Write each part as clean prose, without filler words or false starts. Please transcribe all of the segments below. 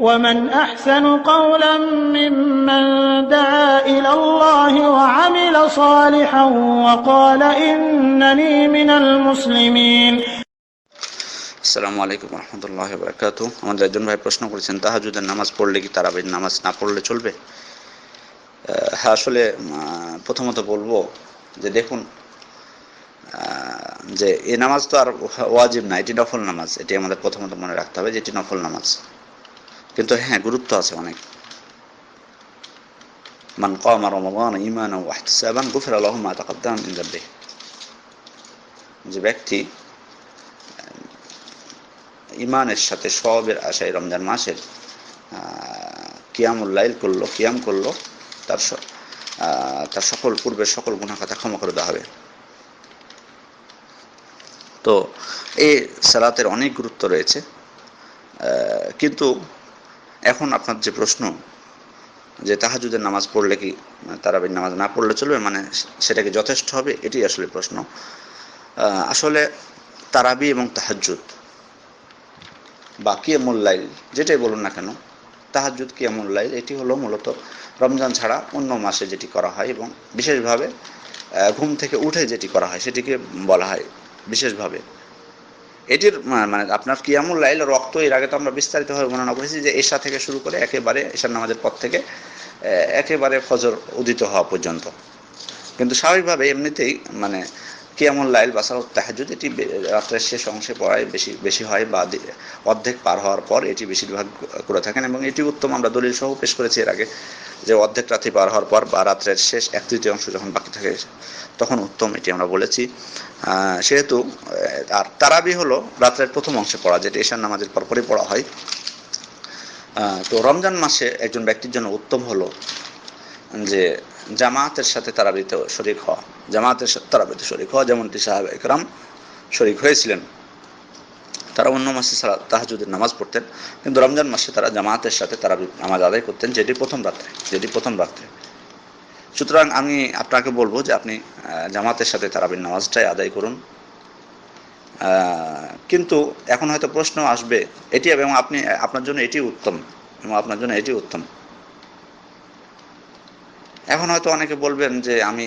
ومن أحسن قولا ممن دعا إلى الله وعمل صالحا وقال إنني من المسلمين. আসসালামু আলাইকুম রহমতুল্লাহি ওয়া বারাকাতুহু। আমাদের একজন ভাই প্রশ্ন করেছেন, তাহাজ্জুদের নামাজ পড়লে কি তারাবির নামাজ না পড়লে চলবে? হ্যাঁ, আসলে প্রথমত বলবো যে দেখুন, যে এই নামাজ তো আর ওয়াজিব না, এটি নফল নামাজ। এটি আমাদের প্রথমত মনে রাখতে হবে যে এটি নফল নামাজ। কিন্তু হ্যাঁ, গুরুত্ব আছে অনেক। মান কামা রমাদান ঈমানান ওয়া ইহতিসাবান গুফিরা লাহু মা তাকাদ্দামা মিন যামবিহি। যে ব্যক্তি ইমানের সাথে সওয়াবের আশায় রমজান মাসের কিয়ামুল লাইল করলো, কিয়াম করলো, তার সকল পূর্বের সকল গুনাহ খাতা ক্ষমা করে দেওয়া হবে। তো এই সালাতের অনেক গুরুত্ব রয়েছে। কিন্তু এখন আপনার যে প্রশ্ন যে তাহাজ্জুদের নামাজ পড়লে কি তারাবির নামাজ না পড়লে চলবে, মানে সেটা কি যথেষ্ট হবে, এটি আসলে প্রশ্ন। আসলে তারাবি এবং তাহাজ্জুদ বা কিয়ামুল লাইল যেটাই বলুন না কেন, তাহাজ্জুদ কিয়ামুল লাইল এটি হলো মূলত রমজান ছাড়া অন্য মাসে যেটি করা হয় এবং বিশেষভাবে ঘুম থেকে উঠে যেটি করা হয় সেটিকে বলা হয় বিশেষভাবে। এটির মানে আপনার কিয়ামুল লাইল রক্ত এর আগে তো আমরা বিস্তারিতভাবে বর্ণনা করেছি যে এশা থেকে শুরু করে একেবারে এশার নামাজের পর থেকে একেবারে ফজর উদিত হওয়া পর্যন্ত। কিন্তু স্বাভাবিকভাবে এমনিতেই মানে কিয়ামুল লাইল বা সালাত তাহাজ্জুদ এটি রাত্রের শেষ অংশে পড়ায় বেশি হয় বা অর্ধেক পার হওয়ার পর এটি বেশিরভাগ করে থাকেন এবং এটি উত্তম। আমরা দলিল সহ পেশ করেছি এর আগে যে অর্ধেক রাত্রি পার হওয়ার পর বা রাত্রের শেষ 1/3 যখন বাকি থাকে তখন উত্তম, এটি আমরা বলেছি। সেহেতু আর তারাবি হলো রাত্রের প্রথম অংশে পড়া, যেটা এশার নামাজের পরপরই পড়া হয়। তো রমজান মাসে একজন ব্যক্তির জন্য উত্তম হলো যে জামাতের সাথে তারাবিতে শরীক হওয়া, জামাতের সাথে তারাবিতে শরীক হওয়া, যেমনটি সাহাবা ইকরাম শরীক হয়েছিলেন। তারা অন্য মাসে তাহাজ্জুদের নামাজ পড়তেন, কিন্তু রমজান মাসে তারা জামাতের সাথে তারাবি নামাজ আদায় করতেন, যেটি প্রথম রাত্রে। সুতরাং আমি আপনাকে বলবো যে আপনি জামাতের সাথে তারাবির নামাজটাই আদায় করুন। কিন্তু এখন হয়তো প্রশ্ন আসবে এটি, এবং আপনার জন্য এটি উত্তম। এখন হয়তো অনেকে বলবেন যে আমি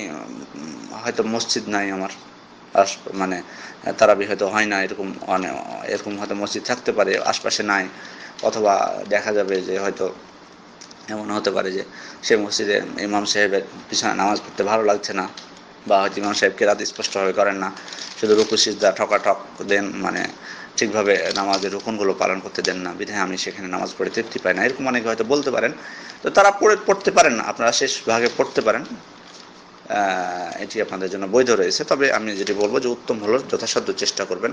হয়তো মসজিদ নাই আমার, মানে তারাবি হয়তো হয় না, এরকম হয়তো মসজিদ থাকতে পারে আশপাশে নাই, অথবা দেখা যাবে যে হয়তো এমন হতে পারে যে সে মসজিদে ইমাম সাহেবের পিছনে নামাজ পড়তে ভালো লাগছে না, বা হয়তো ইমাম সাহেব কেরাত স্পষ্টভাবে করেন না, শুধু রুকু সিজদা ঠকাঠক দেন, মানে ঠিকভাবে নামাজের রুকুনগুলো পালন করতে দেন না, বিধায় আমি সেখানে নামাজ পড়ে তৃপ্তি পাই না, এরকম অনেকে হয়তো বলতে পারেন। তো তারা পড়তে পারেন না, আপনারা শেষ ভাগে পড়তে পারেন, এটি আপনাদের জন্য বৈধ রয়েছে। তবে আমি যেটি বলবো যে উত্তম হলো যথাসাধ্য চেষ্টা করবেন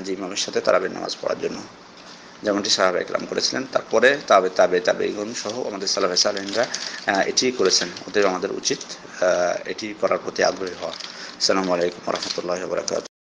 যে ইমামের সাথে তারাবির নামাজ পড়ার জন্য, যেমনটি সাহাবা ইকরাম করেছিলেন। তারপরে তাবেঈন সহ আমাদের সালাফে সালেহিনরা এটি করেছেন। ওদের আমাদের উচিত এটি করার প্রতি আগ্রহী হওয়া। আসসালামু আলাইকুম ওয়া রাহমাতুল্লাহি ওয়া বারাকাতুহু।